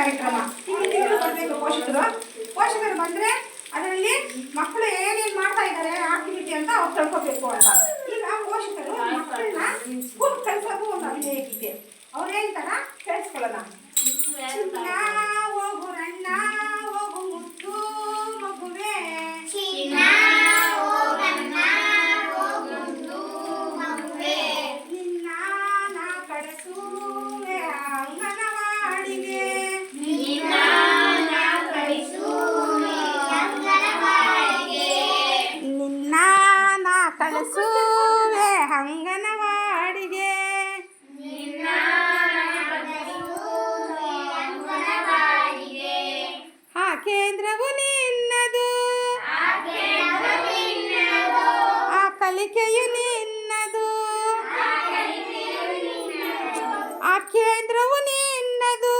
ಕಾರ್ಯಕ್ರಮ. ಹಿಂದಿನ ಬರಬೇಕು ಪೋಷಕರು ಬಂದರೆ ಅದರಲ್ಲಿ ಮಕ್ಕಳು ಏನೇನು ಮಾಡ್ತಾ ಇದ್ದಾರೆ ಆಕ್ಟಿವಿಟಿ ಅಂತ ಅವ್ರು ತಿಳ್ಕೊಬೇಕು ಅಂತ. ಈಗ ಪೋಷಕರು ಮಕ್ಕಳನ್ನ ಸ್ಕೂಲ್ ಕಳ್ಸೋದು ಒಂದು ಅಭಿನಯ ಗೀತೆ. ಅವ್ರು ಹೇಳ್ತಾರ ಕೇಳಿಸ್ಕೊಳ್ಳೋಣ. ಹೋಗು ರಣ್ಣ ಹೋಗು ಮುದ್ದು ಮಗುವೆ, ನಿನ್ನ ನಾ ಕಳಿಸುವೆ ಅಂಗನವಾಡಿಗೆ, ನಿನ್ನ ನಾ ಕಳಿಸುವೆ ಅಂಗನವಾಡಿಗೆ. ಆ ಕೇಂದ್ರವು ನಿನ್ನದು, ಆ ಕಲಿಕೆಯು ನಿನ್ನದು, ಆ ಕೇಂದ್ರವು ನಿನ್ನದು,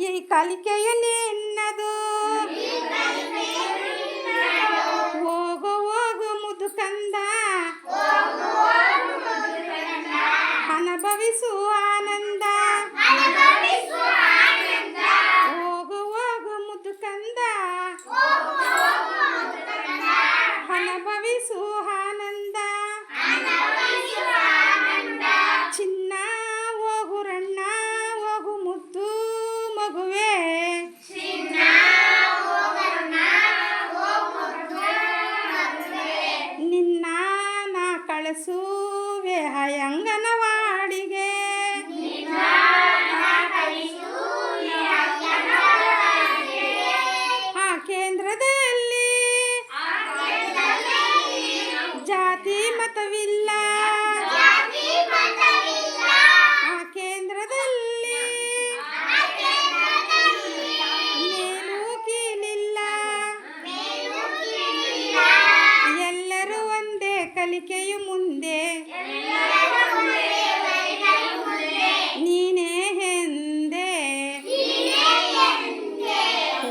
ಈ ಕಲಿಕೆಯು ನಿನ್ನದು. ಹೋಗು ಹೋಗು ಮುದುಕಂದ, ಅನುಭವಿಸು ಆನಂದ. ಹೋಗು ಹೋಗು ಮುದುಕಂದ, ಅನುಭವಿಸು ಆನಂದ. ಚಿನ್ನ ಹೋಗು ರಣ್ಣ ಹೋಗು ಮುದ್ದು ಮಗುವೆ, ನಿನ್ನ ನಾ ಕಳಿಸುವೆ ಅಂಗನವಾಡಿಗೆ. ಆ ಕೇಂದ್ರದಲ್ಲಿ ಜಾತಿ ಮತವಿಲ್ಲ, ಆ ಕೇಂದ್ರದಲ್ಲಿ ಮೇಲು ಕೀಳಿಲ್ಲ, ಎಲ್ಲರೂ ಒಂದೇ ಕಲಿಕೆಯು ಮುಂದೆ, ನೀನೇ ಎಂದೆ.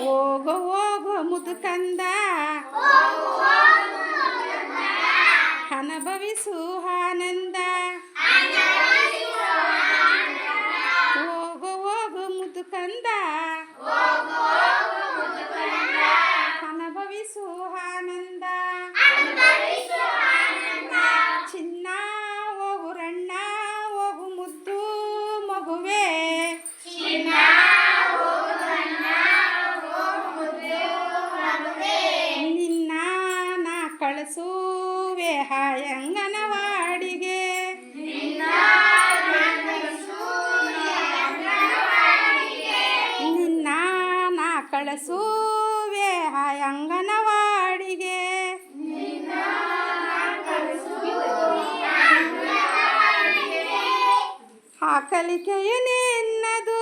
ಹೋಗು ಹೋಗು ಮುದುಕಂದ, ಅನುಭವಿಸು ಆನಂದ. ಹೋಗು ಹೋಗು ಮುದುಕಂದ, ಅನುಭವಿಸು ಆನಂದ. ಚಿನ್ನ ಹೋಗು ರಣ್ಣ ಹೋಗು ಮುದ್ದು ಮಗುವೆ, ನಿನ್ನ ನಾ ಕಳಿಸುವೆ ಅಂಗನವಾಡಿಗೆ. ನಿನ್ನ ನಾ ಕಳಿಸುವೆ ಅಂಗನವಾಡಿಗೆ. ಆ ಕಲಿಕೆಯು ನಿನ್ನದು,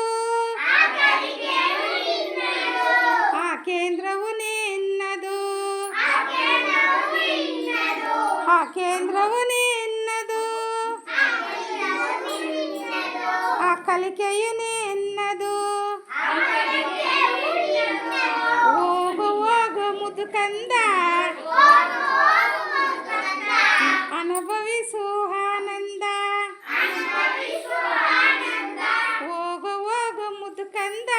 ಆ ಕೇಂದ್ರವು ನಿನ್ನದು, ಆ ಕೇಂದ್ರವು ನಿನ್ನದು, ಆ ಕಲಿಕೆಯು ನಿನ್ನದು. ಹೋಗು ಹೋಗು ಮುದುಕಂದ, ಅನುಭವಿಸು ಆನಂದ. ಹೋಗು ಹೋಗು ಮುದುಕಂದ,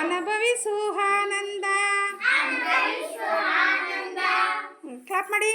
ಅನುಭವಿಸು ಆನಂದ. ಕ್ಲಾಪ್ ಮಾಡಿ.